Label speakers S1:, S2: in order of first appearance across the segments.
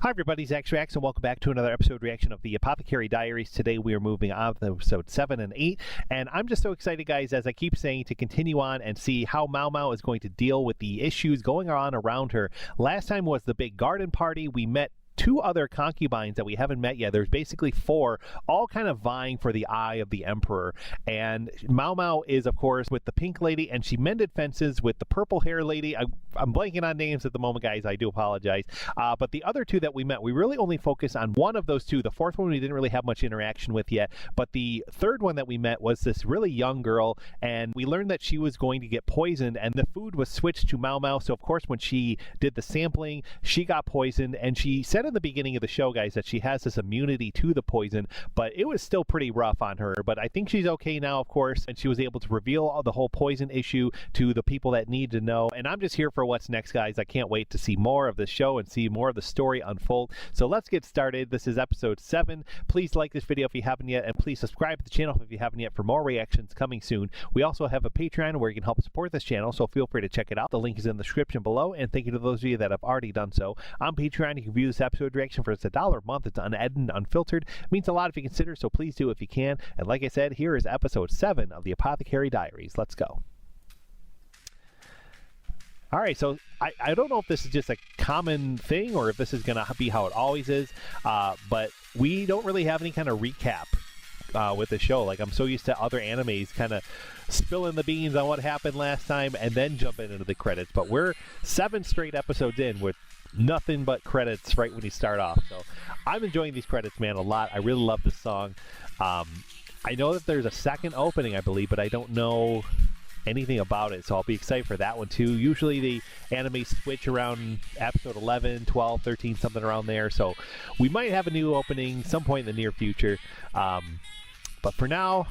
S1: Hi everybody, Zach Schrax, and welcome back to another episode reaction of the Apothecary Diaries. Today we are moving on to episode 7 and 8, and I'm just so excited, guys, as I keep saying, to continue on and see how MAOMAO is going to deal with the issues going on around her. Last time was the big garden party. We met two other concubines that we haven't met yet. There's basically 4, all kind of vying for the eye of the emperor. And MAOMAO is, of course, with the pink lady, and she mended fences with the purple hair lady. I'm blanking on names at the moment, guys. I do apologize. But the other two that we met, we really only focused on one of those two. The fourth one we didn't really have much interaction with yet. But the third one that we met was this really young girl, and we learned that she was going to get poisoned, and the food was switched to MAOMAO. So, of course, when she did the sampling, she got poisoned, and she said in the beginning of the show, guys, that she has this immunity to the poison, but it was still pretty rough on her. But I think she's okay now, of course, and she was able to reveal all the whole poison issue to the people that need to know. And I'm just here for what's next, guys. I can't wait to see more of the show and see more of the story unfold. So let's get started. This is episode 7. Please like this video if you haven't yet, and please subscribe to the channel if you haven't yet for more reactions coming soon. We also have a Patreon where you can help support this channel, so feel free to check it out. The link is in the description below, and thank you to those of you that have already done so. On Patreon, you can view this episode reaction for just $1 a month. It's unedited, unfiltered. It means a lot if you consider, so please do if you can. And like I said, here is episode 7 of the Apothecary Diaries. Let's go. All right, so I don't know if this is just a common thing or if this is going to be how it always is, but we don't really have any kind of recap with the show. Like, I'm so used to other animes kind of spilling the beans on what happened last time and then jumping into the credits, but we're 7 straight episodes in with nothing but credits right when you start off. So I'm enjoying these credits, man, a lot. I really love this song. I know that there's a second opening, I believe, but I don't know anything about it, so I'll be excited for that one too. Usually the anime switch around episode 11, 12, 13, something around there, so we might have a new opening some point in the near future. But for now,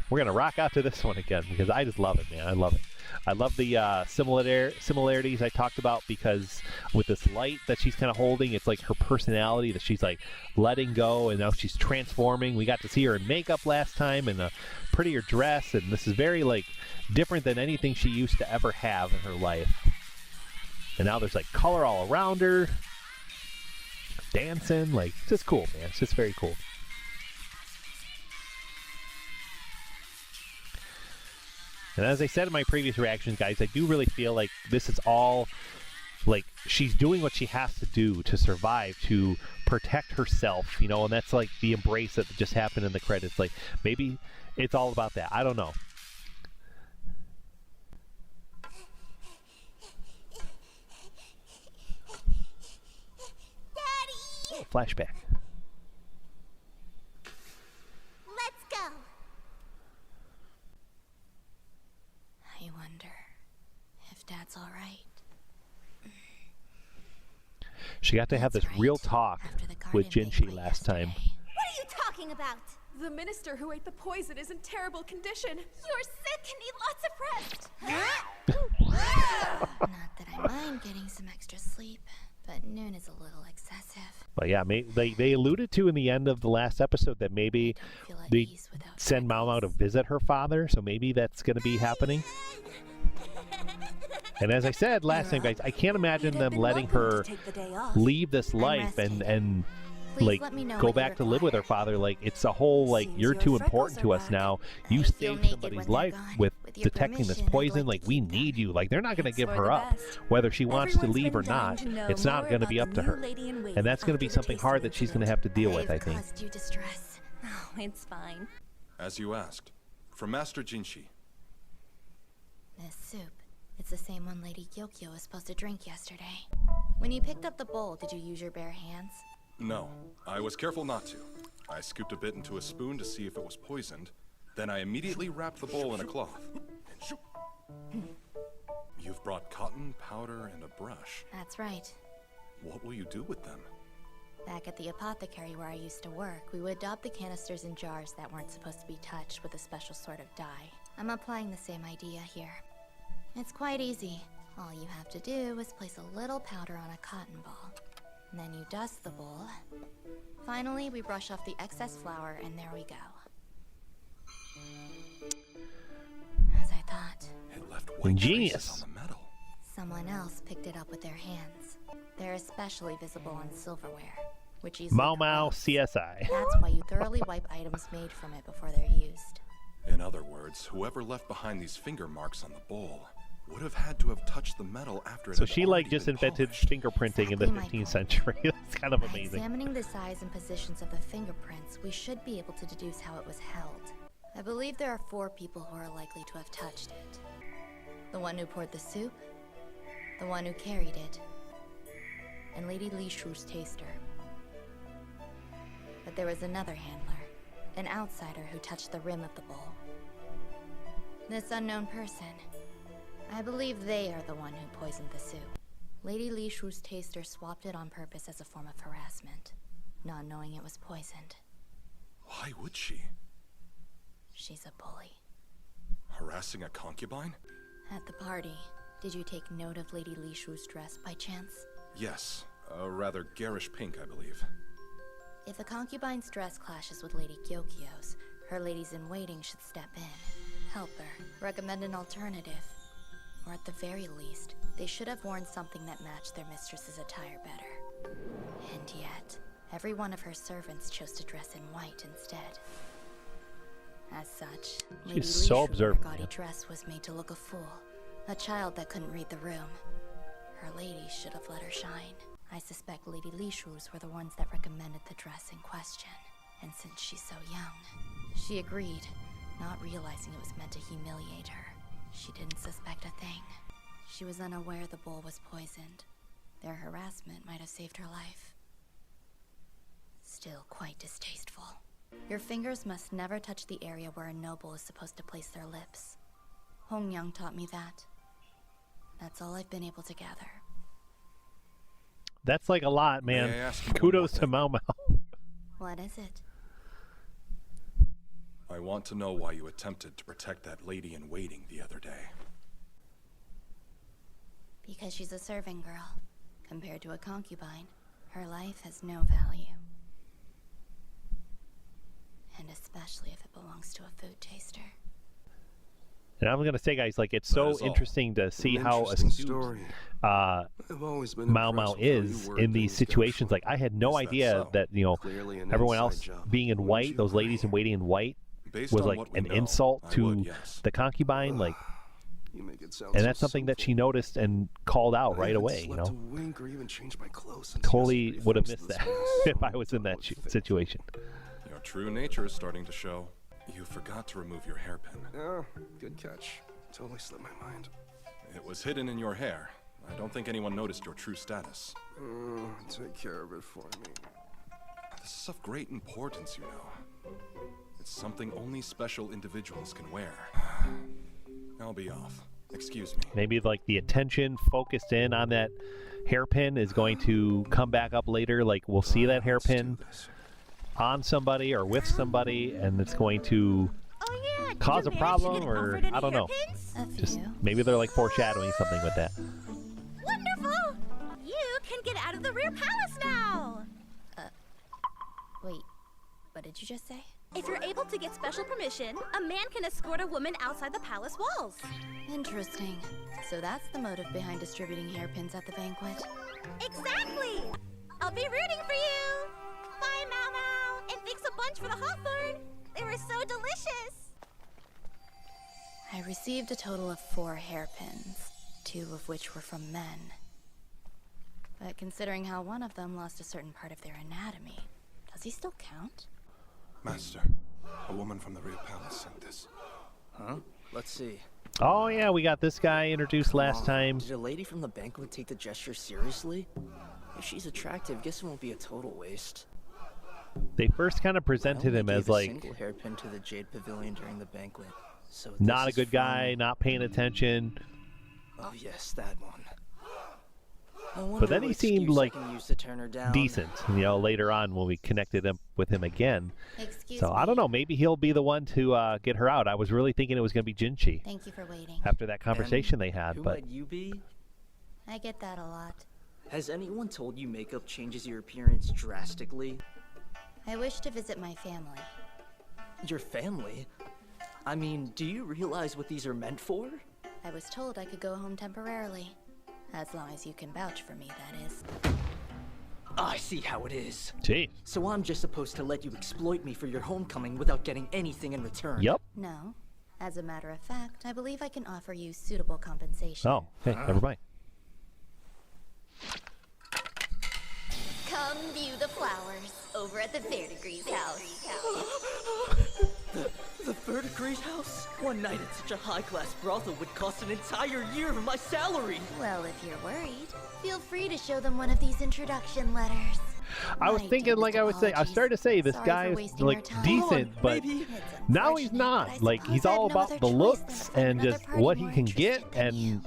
S1: we're gonna rock out to this one again because I just love it, man. I love it. I love the similarities I talked about, because with this light that she's kind of holding, it's like her personality that she's like letting go, and now she's transforming. We got to see her in makeup last time in a prettier dress, and this is very like different than anything she used to ever have in her life. And now there's like color all around her, dancing, like it's just cool, man. It's just very cool. And as I said in my previous reactions, guys, I do really feel like this is all, like, she's doing what she has to do to survive, to protect herself, you know, and that's like the embrace that just happened in the credits. Like, maybe it's all about that. I don't know.
S2: Daddy!
S1: Oh, flashback.
S2: Let's go!
S3: I wonder if Dad's all right.
S1: She got to have this real talk with Jinshi last time.
S2: What are you talking about?
S4: The minister who ate the poison is in terrible condition.
S2: You're sick and need lots of rest.
S3: Not that I mind getting some extra sleep, but noon is a little excessive.
S1: But yeah, they alluded to in the end of the last episode that maybe they send MAOMAO to visit her father, so maybe that's going to be happening. And as I said last time, guys, I can't imagine them letting her leave this life and like go back to live with her father. Like, it's a whole like, you're too important to us now. You saved somebody's life with detecting this poison. Like, we need you. Like, they're not going to give her up whether she wants to leave or not. It's not going to be up to her, and that's going to be something hard that she's going to have to deal with, I think.
S4: Oh, it's fine.
S5: As you asked, from Master Jinshi.
S3: This soup, it's the same one Lady Gyokyo was supposed to drink yesterday. When you picked up the bowl, did you use your bare hands?
S5: No, I was careful not to. I scooped a bit into a spoon to see if it was poisoned. Then I immediately wrapped the bowl in a cloth. You've brought cotton, powder, and a brush.
S3: That's right.
S5: What will you do with them?
S3: Back at the apothecary where I used to work, we would dab the canisters in jars that weren't supposed to be touched with a special sort of dye. I'm applying the same idea here. It's quite easy. All you have to do is place a little powder on a cotton ball. And then you dust the bowl. Finally, we brush off the excess flour, and there we go. As I thought.
S5: It left white
S1: ingenious
S5: traces on the metal.
S3: Someone else picked it up with their hands. They're especially visible on silverware, which easily
S1: MAOMAO
S3: corrodes.
S1: CSI.
S3: That's why you thoroughly wipe items made from it before they're used.
S5: In other words, whoever left behind these finger marks on the bowl would have had to have touched the metal after it
S1: So
S5: had
S1: she like
S5: already
S1: just
S5: been
S1: invented
S5: polished.
S1: fingerprinting in the
S3: Exactly,
S1: 15th century. That's kind of
S3: By
S1: amazing.
S3: examining the size and positions of the fingerprints, we should be able to deduce how it was held. I believe there are 4 people who are likely to have touched it. The one who poured the soup, the one who carried it, and Lady Li Shu's taster. But there was another handler, an outsider who touched the rim of the bowl. This unknown person, I believe they are the one who poisoned the soup. Lady Li Shu's taster swapped it on purpose as a form of harassment, not knowing it was poisoned.
S5: Why would she?
S3: She's a bully.
S5: Harassing a concubine?
S3: At the party, did you take note of Lady Li Shu's dress by chance?
S5: Yes, a rather garish pink, I believe.
S3: If a concubine's dress clashes with Lady Gyokyo's, her ladies-in-waiting should step in, help her, recommend an alternative. Or at the very least, they should have worn something that matched their mistress's attire better. And yet, every one of her servants chose to dress in white instead. As such, Lady Li
S1: so
S3: Shu,
S1: observant,
S3: her gaudy
S1: yeah.
S3: dress was made to look a fool, a child that couldn't read the room. Her ladies should have let her shine. I suspect Lady Li Shu's were the ones that recommended the dress in question. And since she's so young, she agreed, not realizing it was meant to humiliate her. She didn't suspect a thing. She was unaware the bowl was poisoned. Their harassment might have saved her life. Still quite distasteful. Your fingers must never touch the area where a noble is supposed to place their lips. Hong Yang taught me that. That's all I've been able to gather.
S1: That's like a lot, man.
S5: May I ask you one
S1: Kudos
S5: more
S1: to
S5: thing?
S1: MAOMAO.
S3: What is it?
S5: I want to know why you attempted to protect that lady-in-waiting the other day.
S3: Because she's a serving girl. Compared to a concubine, her life has no value. And especially if it belongs to a food taster.
S1: And I'm gonna say, guys, like it's
S5: That
S1: so
S5: is all.
S1: interesting to see
S6: An
S1: how
S6: interesting
S1: astute
S6: story.
S1: I've
S6: always been
S1: MAOMAO
S6: impressed with how you
S1: is
S6: word
S1: in these
S6: things
S1: situations.
S6: casually.
S1: Like I had no
S5: Is that
S1: idea
S5: so?
S1: that
S6: Clearly an
S1: everyone
S6: inside
S1: else
S6: job.
S1: being in
S6: Wouldn't
S1: white,
S6: you
S1: those
S6: agree?
S1: ladies in waiting in white,
S5: Based
S1: was
S5: on
S1: like
S5: what we
S1: an
S5: know,
S1: insult
S5: I
S1: to
S5: would, yes.
S1: the concubine. Like,
S6: You make it sound
S1: and
S6: so
S1: that's something that she
S6: simple.
S1: noticed and called out
S6: I
S1: right
S6: haven't
S1: away. You
S6: slept
S1: know,
S6: a wink or even changed my clothes since
S1: totally
S6: yesterday,
S1: would have
S6: thanks
S1: missed
S6: to
S1: that
S6: this
S1: if
S6: mess.
S1: I was in that
S6: Would think.
S1: situation.
S5: Your true nature is starting to show. You forgot to remove your hairpin.
S6: Yeah, good catch. Totally slipped my mind.
S5: It was hidden in your hair. I don't think anyone noticed your true status.
S6: Take care of it for me.
S5: This is of great importance, you know. It's something only special individuals can wear. I'll be off. Excuse me.
S1: Maybe like the attention focused in on that hairpin is going to come back up later. Like we'll see that
S6: Let's do
S1: hairpin
S6: this.
S1: on somebody or with somebody, and it's going to
S2: Oh yeah, did
S1: cause
S2: you
S1: a
S2: manage to
S1: problem,
S2: get
S1: or
S2: offered any
S1: I don't know.
S2: hairpins?
S3: A
S1: Just
S3: few.
S1: maybe they're like foreshadowing something with that.
S2: Wonderful! You can get out of the rear palace now!
S3: Wait, what did you just say?
S2: If you're able to get special permission, a man can escort a woman outside the palace walls.
S3: Interesting. So that's the motive behind distributing hairpins at the banquet.
S2: Exactly! I'll be rooting for you! Bye, MAOMAO! And thanks a bunch for the hawthorn! They were so delicious!
S3: I received a total of 4 hairpins, 2 of which were from men. But considering how one of them lost a certain part of their anatomy, does he still count?
S6: Master, a woman from the rear palace sent this.
S7: Huh? Let's see.
S1: Oh yeah, we got this guy introduced last time.
S7: Did a lady from the banquet take the gesture seriously? If she's attractive, guess it won't be a total waste.
S1: They first kind of
S7: I
S1: presented
S7: only
S1: him as
S7: gave a
S1: like
S7: single hairpin to the Jade Pavilion during the banquet. So
S1: not a
S7: this is
S1: good guy,
S7: from-
S1: not paying attention.
S7: Oh yes, that one. I
S1: But
S7: wonder
S1: then he
S7: what
S1: seemed
S7: excuse I
S1: like
S7: can use to turn her down.
S1: decent, later on when we connected him with him again.
S3: Excuse
S1: So
S3: me.
S1: I don't know, maybe he'll be the one to get her out. I was really thinking it was going to be Jinchi
S3: Thank you for waiting.
S1: after that conversation
S7: And
S1: they had,
S7: Who
S1: but
S7: might you be?
S3: I get that a lot.
S7: Has anyone told you makeup changes your appearance drastically?
S3: I wish to visit my family.
S7: Your family? I mean, do you realize what these are meant for?
S3: I was told I could go home temporarily. As long as you can vouch for me, that is.
S7: I see how it is.
S1: Gee.
S7: So I'm just supposed to let you exploit me for your homecoming without getting anything in return?
S1: Yep.
S3: No. As a matter of fact, I believe I can offer you suitable compensation.
S1: Oh, hey, never mind.
S3: Come view the flowers over at the Verdigrease house.
S7: The Verdigrease house? One night at such a high-class brothel would cost an entire year of my salary.
S3: Well, if you're worried, feel free to show them one of these introduction letters.
S1: I was
S3: My
S1: thinking, like I was saying, I started to say this
S3: Sorry
S1: guy
S3: for
S1: is
S3: wasting
S1: like
S3: your time.
S1: decent,
S7: Come on,
S1: but
S7: baby.
S3: It's
S1: now he's
S3: unfortunate,
S1: not.
S3: but I
S1: Like he's
S3: suppose I have
S1: all
S3: no
S1: about
S3: other
S1: the
S3: choice
S1: looks
S3: than to find
S1: and
S3: another
S1: just
S3: party
S1: what he
S3: more
S1: can get,
S3: interested than
S1: and
S3: you.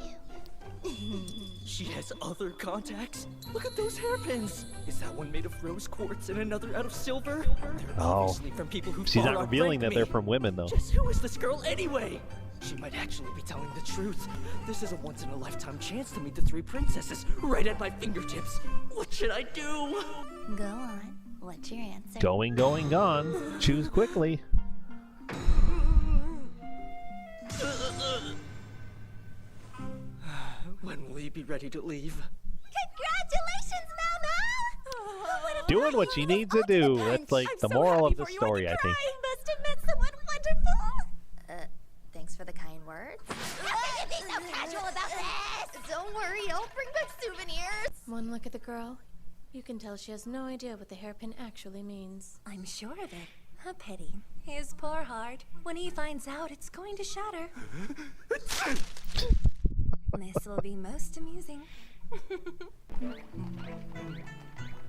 S7: She has other contacts? Look at those hairpins! Is that one made of rose quartz and another out of silver? They're
S1: Oh.
S7: obviously from people who
S1: she's
S7: far
S1: not revealing
S7: outrank
S1: that they're
S7: me.
S1: from women, though.
S7: Just who is this girl anyway? She might actually be telling the truth. This is a once-in-a-lifetime chance to meet the three princesses right at my fingertips. What should I do?
S3: Go on. What's your answer?
S1: Going, gone. Choose quickly.
S7: When will you be ready to leave?
S2: Congratulations, MAOMAO!
S1: Doing what she needs to do. That's like the moral of the story, I think.
S2: I must have met someone wonderful.
S3: Thanks for the kind words.
S2: How could you be so casual about this?
S3: Don't worry, I'll bring back souvenirs.
S4: One look at the girl. You can tell she has no idea what the hairpin actually means.
S8: I'm sure of it. A pity. His poor heart. When he finds out, it's going to shatter. This will be most amusing.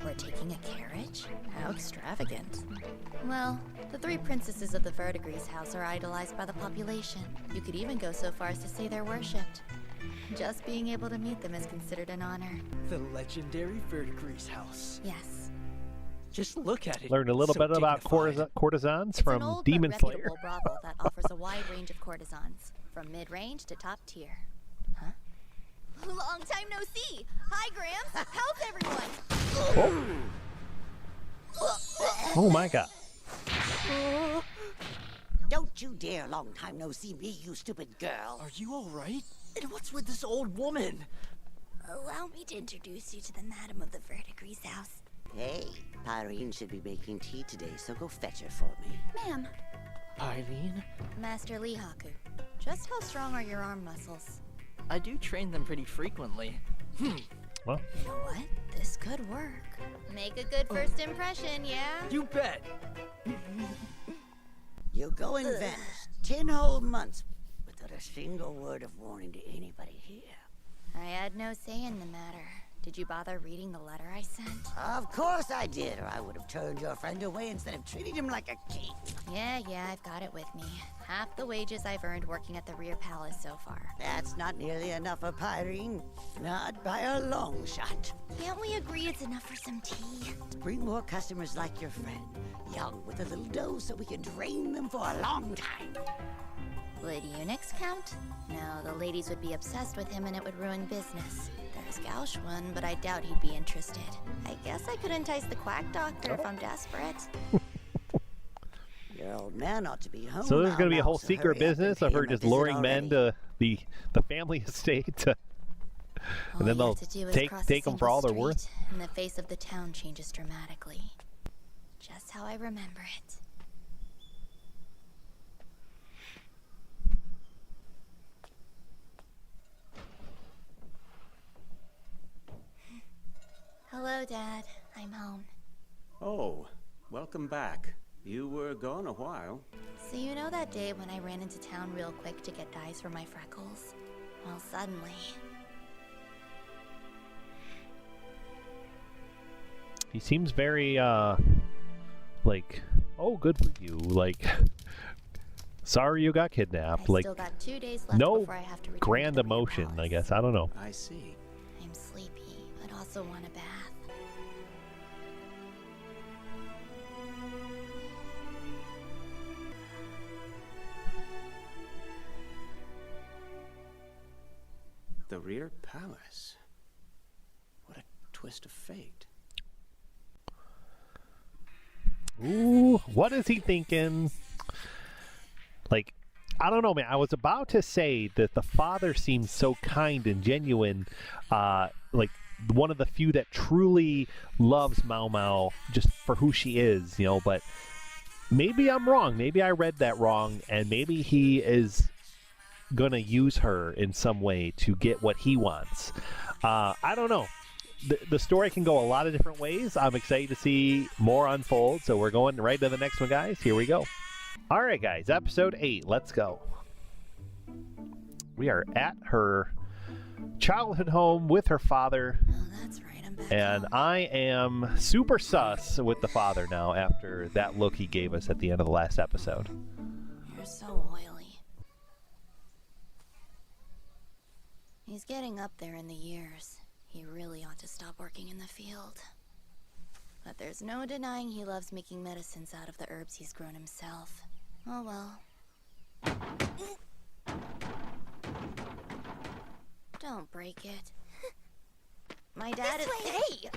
S3: We're taking a carriage? How extravagant. Well, the three princesses of the Verdigrease house are idolized by the population. You could even go so far as to say they're worshipped. Just being able to meet them is considered an honor.
S7: The legendary Verdigrease house.
S3: Yes.
S7: Just look at it.
S1: Learned a little
S7: So
S1: bit about
S7: dignified.
S1: courtesans
S3: It's
S1: from
S3: an old
S1: Demon
S3: but
S1: Slayer.
S3: reputable brothel that offers a wide range of courtesans, from mid-range to top tier. Huh? Long time no see. Hi, Grams. How's everyone?
S1: Oh my god.
S9: Don't you dare long time no see me, you stupid girl.
S7: Are you alright? And what's with this old woman?
S3: Allow me to introduce you to the madam of the Verdigrease house.
S9: Hey, Pyrene should be making tea today, so go fetch her for me.
S3: Ma'am.
S7: Eileen?
S3: Master Lihaku, just how strong are your arm muscles?
S7: I do train them pretty frequently.
S1: Well,
S3: You know what? This could work. Make a good first impression, yeah?
S7: You bet!
S9: You go and vanish 10 whole months without a single word of warning to anybody here.
S3: I had no say in the matter. Did you bother reading the letter I sent?
S9: Of course I did, or I would have turned your friend away instead of treating him like a king.
S3: Yeah, I've got it with me. Half the wages I've earned working at the rear palace so far.
S9: That's not nearly enough for Pyrene. Not by a long shot.
S3: Can't we agree it's enough for some tea?
S9: Bring more customers like your friend. Young with a little dough so we can drain them for a long time.
S3: Would eunuchs count? No, the ladies would be obsessed with him and it would ruin business. There's Gauchwan, but I doubt he'd be interested. I guess I could entice the quack doctor if I'm desperate.
S9: Your old man ought to be home.
S1: so there's
S9: now,
S1: going to be a
S9: now,
S1: whole
S9: so
S1: secret
S9: hurry up and
S1: business of
S9: pay
S1: her
S9: him a
S1: just
S9: visit
S1: luring men
S9: already.
S1: to the family estate, to, and then
S3: All
S1: they'll
S3: you have to do is
S1: take
S3: cross a
S1: them for
S3: single
S1: all they're
S3: street,
S1: worth.
S3: and the face of the town changes dramatically. Just how I remember it. Hello, Dad. I'm home.
S10: Oh, welcome back. You were gone a while.
S3: So you know that day when I ran into town real quick to get dyes for my freckles? Well, suddenly...
S1: He seems very, like, oh, good for you. Like, sorry you got kidnapped.
S3: I
S1: Like,
S3: still got 2 days left
S1: no
S3: before I have to return
S1: grand
S3: to the rear
S1: emotion, I
S3: palace.
S1: guess. I don't know.
S10: I see.
S3: I'm sleepy, but also want a bath.
S10: The rear palace. What a twist of fate.
S1: Ooh, what is he thinking? Like, I don't know, man. I was about to say that the father seems so kind and genuine, like one of the few that truly loves MAOMAO just for who she is, you know, but maybe I'm wrong. Maybe I read that wrong, and maybe he is gonna use her in some way to get what he wants. I don't know. The story can go a lot of different ways. I'm excited to see more unfold, so we're going right to the next one, guys. Here we go. All right, guys, episode 8. Let's go. We are at her childhood home with her father.
S3: Oh, that's right. I'm back
S1: And
S3: home.
S1: I am super sus with the father now after that look he gave us at the end of the last episode.
S3: You're so oily. He's getting up there in the years. He really ought to stop working in the field. But there's no denying he loves making medicines out of the herbs he's grown himself. Oh well. Don't break it. My dad
S2: This
S3: is.
S2: way.
S3: Hey!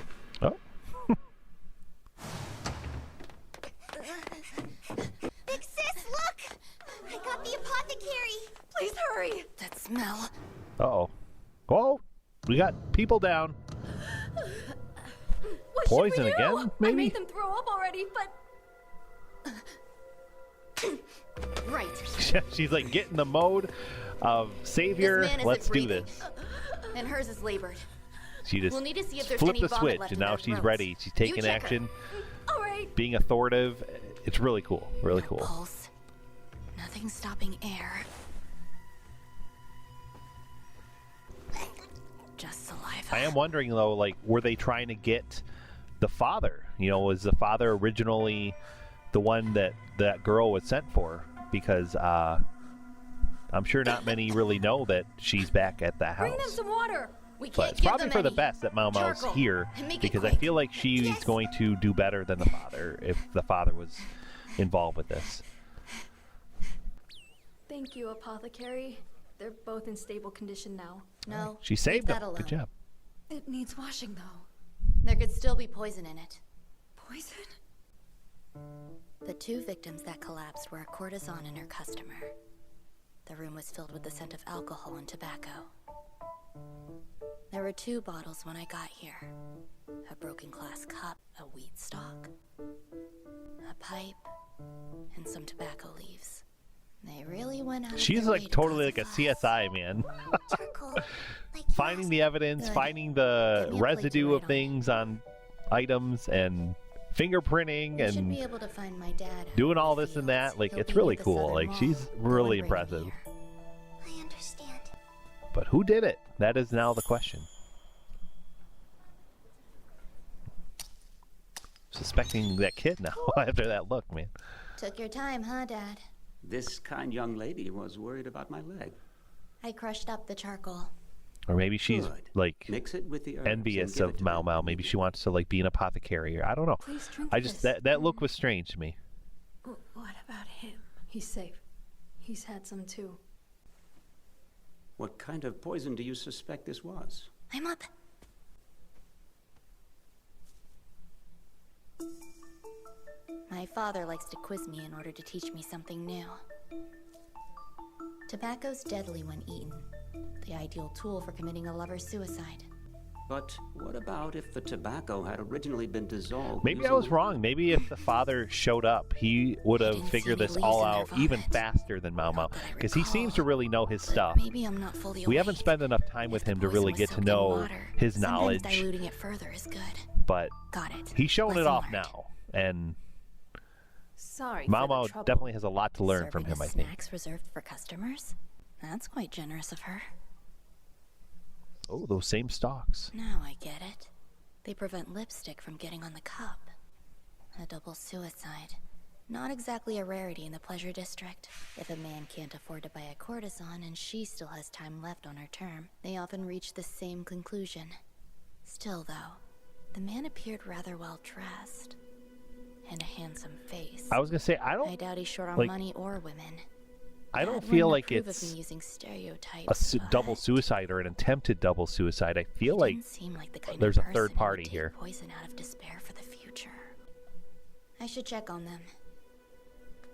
S1: Oh.
S2: Big sis, look! I got the apothecary.
S8: Please hurry.
S3: That smell.
S1: Uh-oh. Oh, we got people down.
S8: What
S1: Poison
S8: should we do?
S1: again, maybe?
S8: I made them throw up already, but
S3: Right.
S1: She's like, get in the mode of savior.
S3: This man isn't
S1: Let's do
S3: breathing.
S1: this.
S3: And hers is labored.
S1: She just
S3: We'll need to see if there's
S1: flipped
S3: any
S1: the
S3: vomit
S1: switch,
S3: left
S1: and
S3: in
S1: now
S3: their
S1: she's
S3: throats.
S1: ready. She's taking
S3: check her.
S1: action,
S8: all right.
S1: being authoritative. It's really cool. Really
S3: No
S1: cool.
S3: pulse. Nothing stopping air. Just saliva.
S1: I am wondering though, like, were they trying to get the father? You know, was the father originally the one that that girl was sent for? Because I'm sure not many really know that she's back at the
S8: Bring them
S1: house.
S8: some water.
S3: We
S1: But
S3: can't
S1: it's
S3: give
S1: probably
S3: them
S1: for the
S3: any.
S1: best that MAOMAO's
S3: Charcoal.
S1: here,
S3: And make it
S1: because I
S3: quick.
S1: feel like she's
S2: Yes.
S1: going to do better than the father if the father was involved with this.
S8: Thank you, Apothecary. They're both in stable condition now.
S3: No.
S1: She
S3: leave
S1: saved
S3: that
S1: him.
S3: alone.
S1: Good job.
S8: It needs washing, though.
S3: There could still be poison in it.
S8: Poison?
S3: The 2 victims that collapsed were a courtesan and her customer. The room was filled with the scent of alcohol and tobacco. There were 2 bottles when I got here. A broken glass cup, a wheat stalk, a pipe, and some tobacco leaves. They really went out of
S1: She's
S3: their way
S1: like
S3: to
S1: totally
S3: cause
S1: like a
S3: fuss.
S1: CSI, man.
S2: Charcoal. Like
S1: Finding the evidence,
S3: Good.
S1: finding the
S3: Get me a plate to
S1: residue
S3: write
S1: of
S3: on.
S1: things on items and fingerprinting
S3: You should
S1: and
S3: be able to find my dad out
S1: doing
S3: in the
S1: all this and that.
S3: fields.
S1: Like,
S3: He'll
S1: it's
S3: be
S1: really
S3: near the
S1: cool.
S3: southern
S1: Like,
S3: wall.
S1: she's
S3: Go
S1: really
S3: and bring him
S1: impressive.
S3: here.
S2: I understand.
S1: But who did it? That is now the question. Suspecting that kid now after that look, man.
S3: Took your time, huh, Dad?
S10: This kind young lady was worried about my leg.
S3: I crushed up the charcoal.
S1: Or maybe she's
S10: Good.
S1: like
S10: Mix it with the herbs
S1: envious
S10: and give
S1: of
S10: it to them.
S1: MAOMAO. Maybe she wants to like be an apothecary. Or I don't know.
S8: Please drink
S1: I just
S8: this.
S1: that look was strange to me.
S8: What about him? He's safe. He's had some too.
S10: What kind of poison do you suspect this was?
S3: I'm up. My father likes to quiz me in order to teach me something new. Tobacco's deadly when eaten. The ideal tool for committing a lover's suicide.
S10: But what about if the tobacco had originally been dissolved?
S1: Maybe I was wrong. Maybe if the father showed up, he would have
S3: didn't
S1: figured
S3: see any
S1: this
S3: leaves
S1: all
S3: in their
S1: out even
S3: vomit.
S1: faster than
S3: Not
S1: MAOMAO,
S3: that I
S1: because he seems to
S3: recall.
S1: really know his
S3: But
S1: stuff.
S3: maybe I'm not fully
S1: We haven't
S3: awake.
S1: spent enough time with
S3: If
S1: him
S3: the
S1: to really
S3: poison was
S1: get to
S3: soaked in
S1: know
S3: water,
S1: his
S3: sometimes
S1: knowledge,
S3: diluting it further is good.
S1: but
S3: Got it.
S1: he's showing it
S3: Lesson
S1: off
S3: learned.
S1: now, and
S8: Sorry for the
S1: MAOMAO
S8: trouble.
S1: definitely has a lot to learn from
S3: Serving
S1: him, I
S3: us
S1: think.
S3: snacks reserved for customers? That's quite generous of her.
S1: Oh, those same stalks.
S3: Now I get it. They prevent lipstick from getting on the cup. A double suicide. Not exactly a rarity in the pleasure district. If a man can't afford to buy a courtesan and she still has time left on her term, they often reach the same conclusion. Still, though, the man appeared rather well dressed. And a handsome face.
S1: I was gonna say I
S3: I
S1: don't.
S3: doubt he's short on
S1: like-
S3: money or women.
S1: I don't
S3: Dad
S1: feel
S3: wouldn't
S1: like
S3: approve of
S1: it's
S3: me using stereotypes,
S1: a
S3: but
S1: double suicide or an attempted double suicide. I feel like
S3: didn't seem like the kind
S1: there's a
S3: of person
S1: third
S3: who would
S1: party
S3: take
S1: here.
S3: Poison out of despair for the future. I should check on them.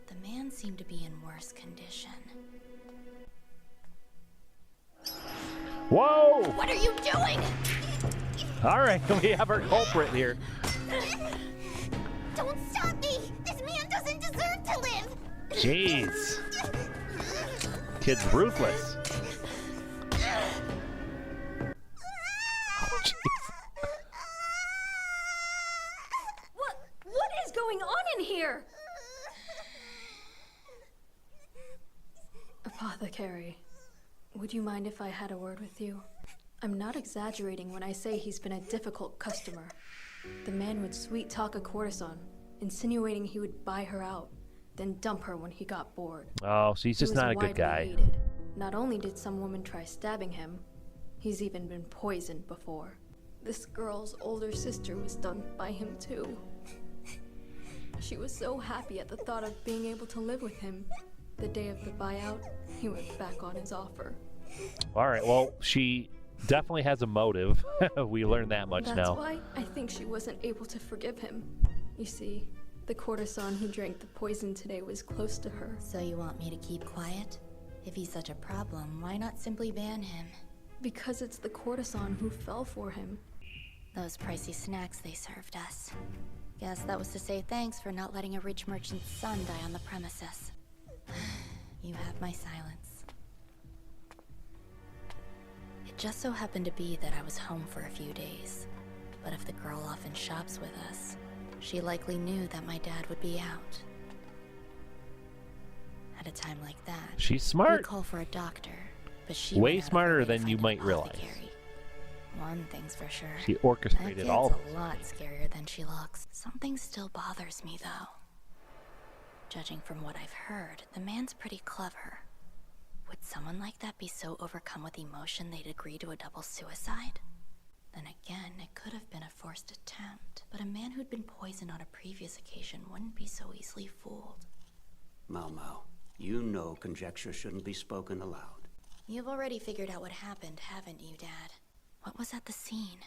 S3: The man seemed to be in worse condition.
S1: Whoa!
S3: What are you doing?
S1: All right, we have our culprit here.
S2: Don't stop me! This man doesn't deserve to live!
S1: Jeez. Kid's ruthless. Oh, jeez.
S8: What is going on in here?
S4: Apothecary, would you mind if I had a word with you? I'm not exaggerating when I say he's been a difficult customer. The man would sweet-talk a courtesan, insinuating he would buy her out, then dump her when he got bored.
S1: Oh, so he's just not a good guy.
S4: Hated. Not only did some woman try stabbing him, he's even been poisoned before. This girl's older sister was done by him too. She was so happy at the thought of being able to live with him. The day of the buyout, he went back on his offer.
S1: All right, well, she definitely has a motive. We learned that much now.
S4: That's why I think she wasn't able to forgive him. You see, the courtesan who drank the poison today was close to her.
S3: So you want me to keep quiet? If he's such a problem, why not simply ban him?
S4: Because it's the courtesan who fell for him.
S3: Those pricey snacks they served us. Guess that was to say thanks for not letting a rich merchant's son die on the premises. You have my silence. It just so happened to be that I was home for a few days. But if the girl often shops with us, she likely knew that my dad would be out. At a time like that,
S1: She's smart.
S3: we'd call for a doctor, but she
S1: Way
S3: went out of her
S1: smarter
S3: way to
S1: than you
S3: find an
S1: might realize.
S3: apothecary. One thing's for sure.
S1: She
S3: That
S1: orchestrated
S3: kid's
S1: all
S3: a
S1: this.
S3: lot scarier than she looks. Something still bothers me, though. Judging from what I've heard, the man's pretty clever. Would someone like that be so overcome with emotion they'd agree to a double suicide? Then again, it could have been a forced attempt, but a man who'd been poisoned on a previous occasion wouldn't be so easily fooled.
S10: MAOMAO, you know conjecture shouldn't be spoken aloud.
S3: You've already figured out what happened, haven't you, Dad? What was at the scene?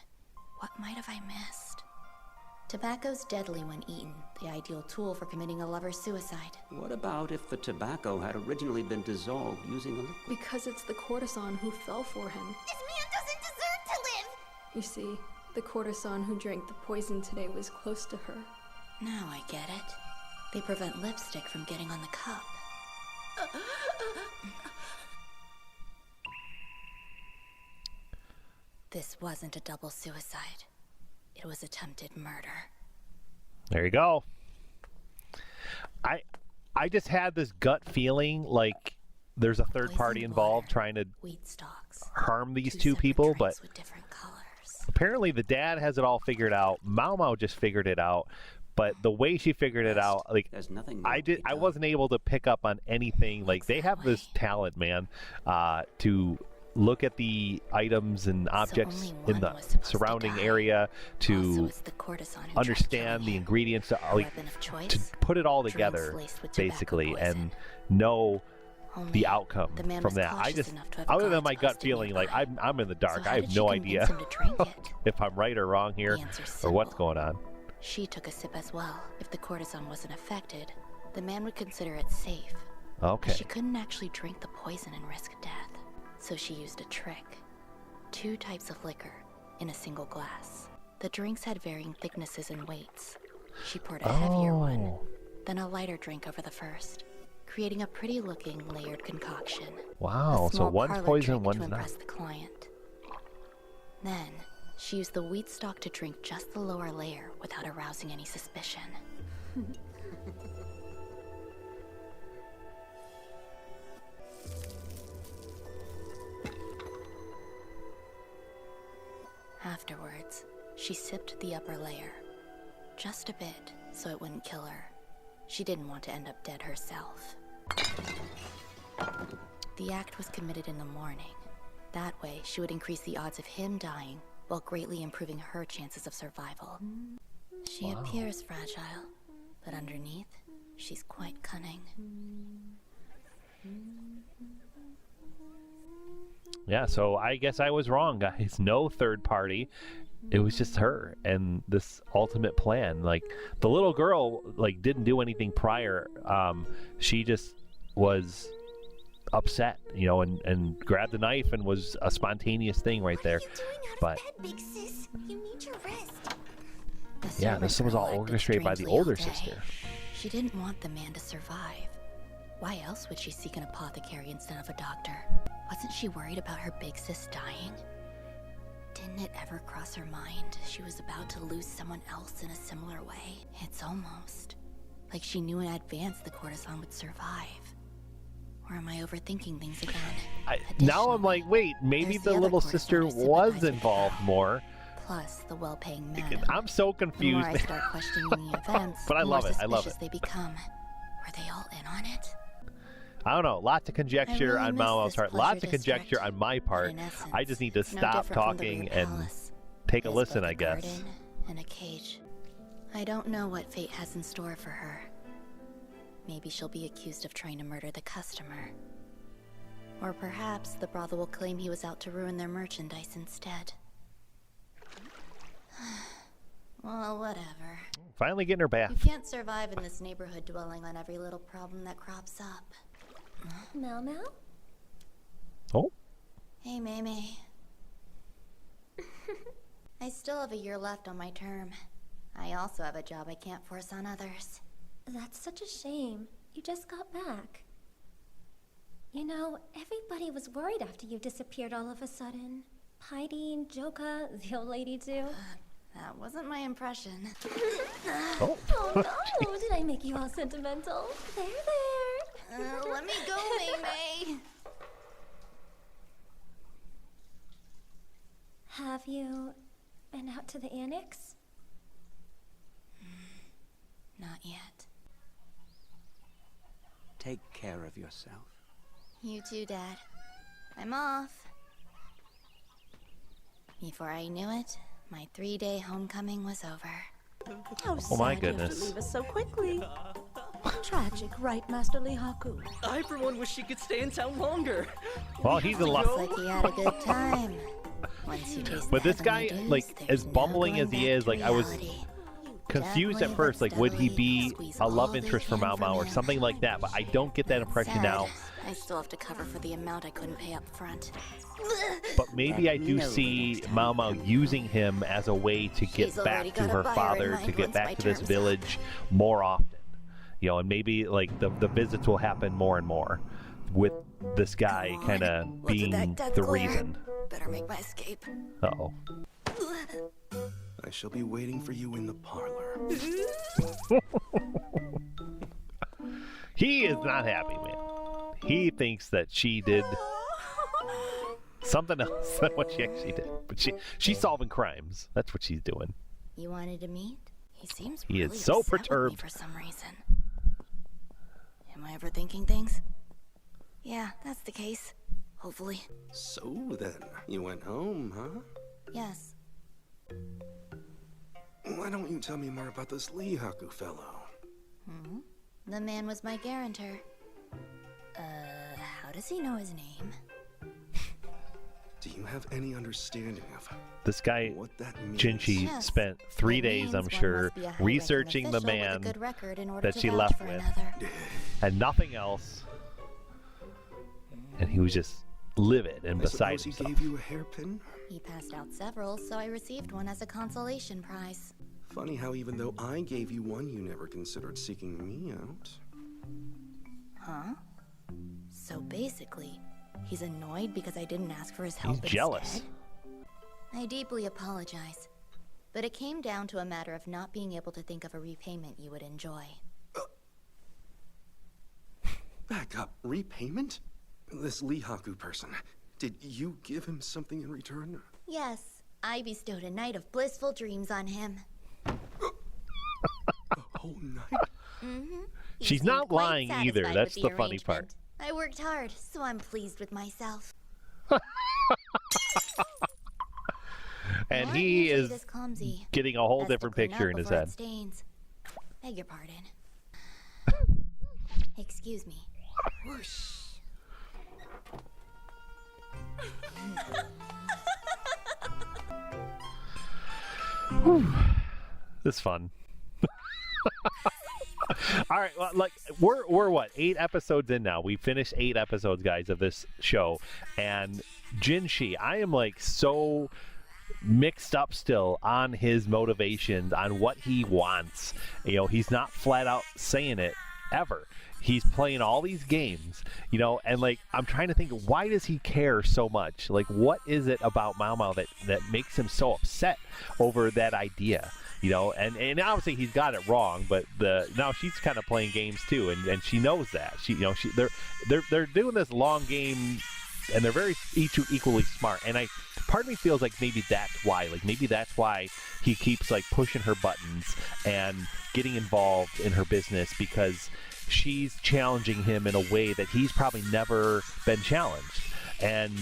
S3: What might have I missed? Tobacco's deadly when eaten, the ideal tool for committing a lover's suicide.
S10: What about if the tobacco had originally been dissolved using a liquid?
S4: Because it's the courtesan who fell for him.
S2: This man doesn't deserve to live!
S4: You see, the courtesan who drank the poison today was close to her.
S3: Now I get it. They prevent lipstick from getting on the cup. This wasn't a double suicide. It was attempted murder.
S1: There you go. I just had this gut feeling like there's a third party
S3: Poisoned
S1: involved
S3: water,
S1: trying to
S3: wheat stalks,
S1: harm these
S3: two
S1: two
S3: separate
S1: people, but
S3: drinks with different colors.
S1: apparently the dad has it all figured out. MAOMAO just figured it out, but the way she figured it out, like
S10: There's nothing more to be
S1: I
S10: done.
S1: wasn't able to pick up on anything. Like they have this talent, man, to look at the items and objects
S3: only
S1: in
S3: one
S1: the
S3: was supposed to
S1: surrounding
S3: die.
S1: area
S3: Also,
S1: to
S3: it's the courtesan who
S1: understand
S3: drank
S1: the
S3: Joey.
S1: ingredients,
S3: Her
S1: like
S3: weapon of choice,
S1: to put it all
S3: drinks
S1: together,
S3: laced with tobacco
S1: basically,
S3: poison.
S1: and know
S3: Only
S1: the outcome
S3: the man
S1: from
S3: was
S1: that. I
S3: cautious
S1: just,
S3: enough to have
S1: other
S3: guards
S1: than my gut
S3: posted
S1: feeling, like
S3: nearby.
S1: I'm in the dark.
S3: So how
S1: I have
S3: did
S1: no
S3: she
S1: idea
S3: convince him to drink it?
S1: if I'm right or wrong here,
S3: The answer's
S1: or what's
S3: simple.
S1: going on.
S3: She took a sip as well. If the courtesan wasn't affected, the man would consider it safe.
S1: Okay.
S3: She couldn't actually drink the poison and risk death. So she used a trick. 2 types of liquor in a single glass. The drinks had varying thicknesses and weights. She poured a heavier one,
S1: Oh.
S3: then a lighter drink over the first, creating a pretty-looking layered concoction.
S1: Wow,
S3: A
S1: so
S3: small
S1: one's
S3: parlor
S1: poison,
S3: trick
S1: one's
S3: to
S1: not.
S3: impress the client. Then, she used the wheat stalk to drink just the lower layer without arousing any suspicion. Afterwards, she sipped the upper layer. Just a bit, so it wouldn't kill her. She didn't want to end up dead herself. The act was committed in the morning. That way, she would increase the odds of him dying, while greatly improving her chances of survival. She appears fragile, but underneath, she's quite cunning.
S1: Yeah, so I guess I was wrong, guys. No third party. It was just her and this ultimate plan. Like the little girl, like didn't do anything prior. She just was upset, you know, and grabbed the knife and was a spontaneous thing right there.
S2: What are you doing out
S1: But
S2: of bed, big sis? You need your rest.
S1: yeah, this was all orchestrated by the older sister.
S3: She didn't want the man to survive. Why else would she seek an apothecary instead of a doctor? Wasn't she worried about her big sis dying? Didn't it ever cross her mind she was about to lose someone else in a similar way? It's almost like she knew in advance the courtesan would survive. Or am I overthinking things again?
S1: Now I'm like, wait, maybe the little sister was involved more.
S3: Plus the well-paying man.
S1: I'm so confused.
S3: The more I start questioning the events,
S1: but I
S3: the more
S1: love it. I love it.
S3: suspicious they become. Were they all in on it?
S1: I don't know. Lots of conjecture
S3: really
S1: on
S3: miss
S1: MAOMAO's
S3: this
S1: part.
S3: pleasure
S1: Lots of conjecture
S3: district.
S1: on my part.
S3: In essence,
S1: I just need to
S3: it's no
S1: stop
S3: different from the
S1: talking
S3: Rear
S1: and
S3: Palace.
S1: take a
S3: There's
S1: listen,
S3: both
S1: I
S3: a
S1: guess.
S3: garden and a cage. I don't know what fate has in store for her. Maybe she'll be accused of trying to murder the customer. Or perhaps the brothel will claim he was out to ruin their merchandise instead. Well, whatever.
S1: Finally getting her bath.
S3: You can't survive in this neighborhood dwelling on every little problem that crops up.
S8: MAOMAO?
S1: Oh.
S3: Hey, Maymay. I still have a year left on my term. I also have a job I can't force on others.
S8: That's such a shame. You just got back. You know, everybody was worried after you disappeared all of a sudden. Heidi, Joka, the old lady too.
S3: That wasn't my impression.
S1: Oh.
S8: Oh no, did I make you all sentimental? There.
S3: Let me go, Maymay.
S8: Have you been out to the annex?
S3: Not yet.
S10: Take care of yourself.
S3: You too, Dad. I'm off. Before I knew it, my 3-day homecoming was over.
S11: How
S1: Oh my
S11: sad you have
S1: goodness.
S11: to leave us so quickly. Tragic, right, Master Lihaku?
S7: I, for one, wish she could stay in town longer.
S1: Well, he's a lot.
S3: Looks like he had a good time. Once you taste
S1: But
S3: the
S1: this guy,
S3: heavenly
S1: like,
S3: juice,
S1: as
S3: there's no
S1: bumbling
S3: going
S1: as he
S3: back
S1: is,
S3: to
S1: like, I was
S3: reality.
S1: confused at
S3: Gently
S1: first.
S3: but
S1: Like, would he be
S3: steadily
S1: a
S3: squeeze
S1: love
S3: all they
S1: interest for
S3: can
S1: MAOMAO
S3: from
S1: or
S3: him.
S1: something like that? But I don't get that impression
S3: Sad.
S1: now.
S3: I still have to cover for the amount I couldn't pay up front.
S1: But maybe I do
S10: No
S1: see
S10: thanks,
S1: MAOMAO using him as a way to get
S3: She's already
S1: back to
S3: got a
S1: her
S3: buyer in
S1: father, to
S3: mind
S1: get
S3: once my
S1: back to this
S3: term's
S1: village more often. You know, and maybe like the visits will happen more and more with this guy kind of
S3: Look at
S1: being
S3: that death
S1: the
S3: glare.
S1: reason.
S3: Better make my escape.
S1: Uh-oh.
S6: I shall be waiting for you in the parlor.
S1: He is not happy, man. He thinks that she did something else than what she actually did. But she's solving crimes. That's what she's doing.
S3: You wanted to meet? He seems
S1: He is
S3: really
S1: so
S3: upset with me
S1: perturbed.
S3: for some reason. Am I overthinking things? Yeah, that's the case. Hopefully.
S6: So then, you went home, huh?
S3: Yes.
S6: Why don't you tell me more about this Lihaku fellow?
S3: The man was my guarantor. How does he know his name?
S6: Do you have any understanding of
S1: This guy,
S6: what that means?
S1: Jinchi,
S3: Yes.
S1: spent 3
S3: It
S1: days,
S3: means
S1: I'm
S3: one
S1: sure,
S3: must be a high-ranking
S1: researching the
S3: official with a
S1: man
S3: good record in order
S1: that
S3: to
S1: she
S3: vouch
S1: left
S3: for
S1: with.
S3: another.
S1: And nothing else. And he was just livid and
S6: I
S1: beside
S6: suppose he
S1: himself.
S6: gave you a hairpin?
S3: He passed out several, so I received one as a consolation prize.
S6: Funny how even though I gave you one, you never considered seeking me out.
S3: Huh? So basically, he's annoyed because I didn't ask for his help
S1: He's jealous.
S3: instead? I deeply apologize, but it came down to a matter of not being able to think of a repayment you would enjoy.
S6: Back up. Repayment? This Lihaku person. Did you give him something in return?
S3: Yes, I bestowed a night of blissful dreams on him.
S6: A whole night?
S3: He
S1: She's
S3: seemed
S1: not
S3: quite
S1: lying either.
S3: satisfied
S1: That's
S3: with
S1: the funny part.
S3: arrangement. I worked hard, so I'm pleased with myself.
S1: And
S3: Not
S1: he
S3: usually
S1: is
S3: this clumsy.
S1: getting a whole
S3: Best to
S1: different
S3: clean
S1: picture
S3: up
S1: in his
S3: before
S1: head.
S3: it stains. Beg your pardon. Excuse me. Whoosh.
S1: This is fun. All right, well, like we're what, 8 episodes in now. We finished 8 episodes, guys, of this show, and Jinshi, I am like so mixed up still on his motivations, on what he wants. You know, he's not flat out saying it ever. He's playing all these games, you know, and like I'm trying to think, why does he care so much? Like, what is it about MAOMAO that makes him so upset over that idea? You know, and obviously he's got it wrong, but now she's kind of playing games too, and she knows that. They're doing this long game, and they're very equally smart. And part of me feels like maybe that's why. Like maybe that's why he keeps like pushing her buttons and getting involved in her business, because she's challenging him in a way that he's probably never been challenged. And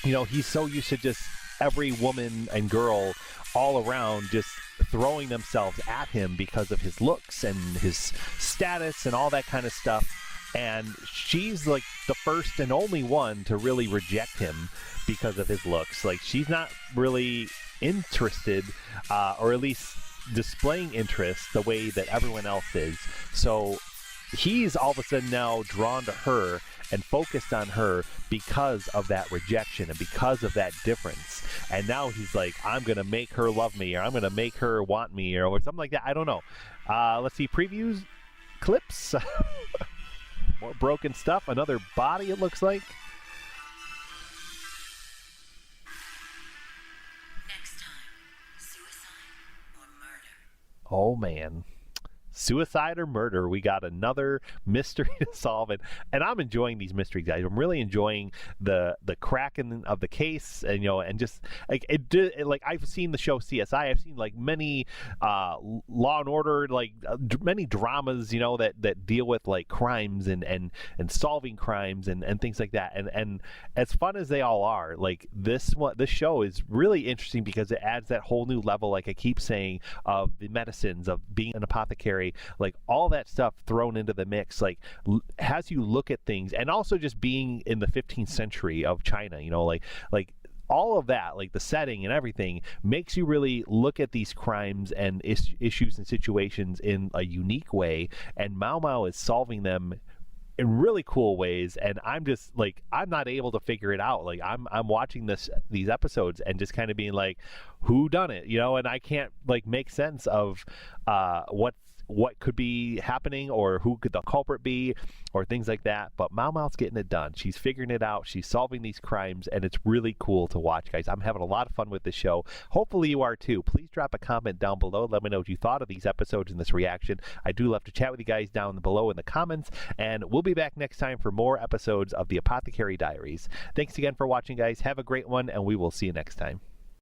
S1: you know, he's so used to just every woman and girl all around just throwing themselves at him because of his looks and his status and all that kind of stuff. And she's like the first and only one to really reject him because of his looks. Like, she's not really interested, or at least displaying interest the way that everyone else is. So he's all of a sudden now drawn to her and focused on her because of that rejection and because of that difference. And now he's like, I'm going to make her love me, or I'm going to make her want me, or something like that. I don't know. Let's see. Previews, clips, more broken stuff. Another body, it looks like.
S9: Next time, suicide or murder.
S1: Oh, man. Suicide or murder. We got another mystery to solve, and I'm enjoying these mysteries, guys. I'm really enjoying the cracking of the case, and you know, and just like like I've seen the show CSI. I've seen like many Law and Order, like many dramas, you know, that deal with like crimes and solving crimes and things like that. And as fun as they all are, like this show is really interesting because it adds that whole new level, like I keep saying, of the medicines, of being an apothecary. Like all that stuff thrown into the mix, like has you look at things, and also just being in the 15th century of China, you know, like all of that, like the setting and everything, makes you really look at these crimes and issues and situations in a unique way. And MAOMAO is solving them in really cool ways, and I'm just like, I'm not able to figure it out. Like I'm watching these episodes and just kind of being like, who done it, you know? And I can't like make sense of what could be happening, or who could the culprit be, or things like that. But MAOMAO's getting it done. She's figuring it out. She's solving these crimes, and it's really cool to watch, guys. I'm having a lot of fun with this show. Hopefully you are too. Please drop a comment down below. Let me know what you thought of these episodes and this reaction. I do love to chat with you guys down below in the comments, and we'll be back next time for more episodes of the Apothecary Diaries. Thanks again for watching, guys. Have a great one, and we will see you next time.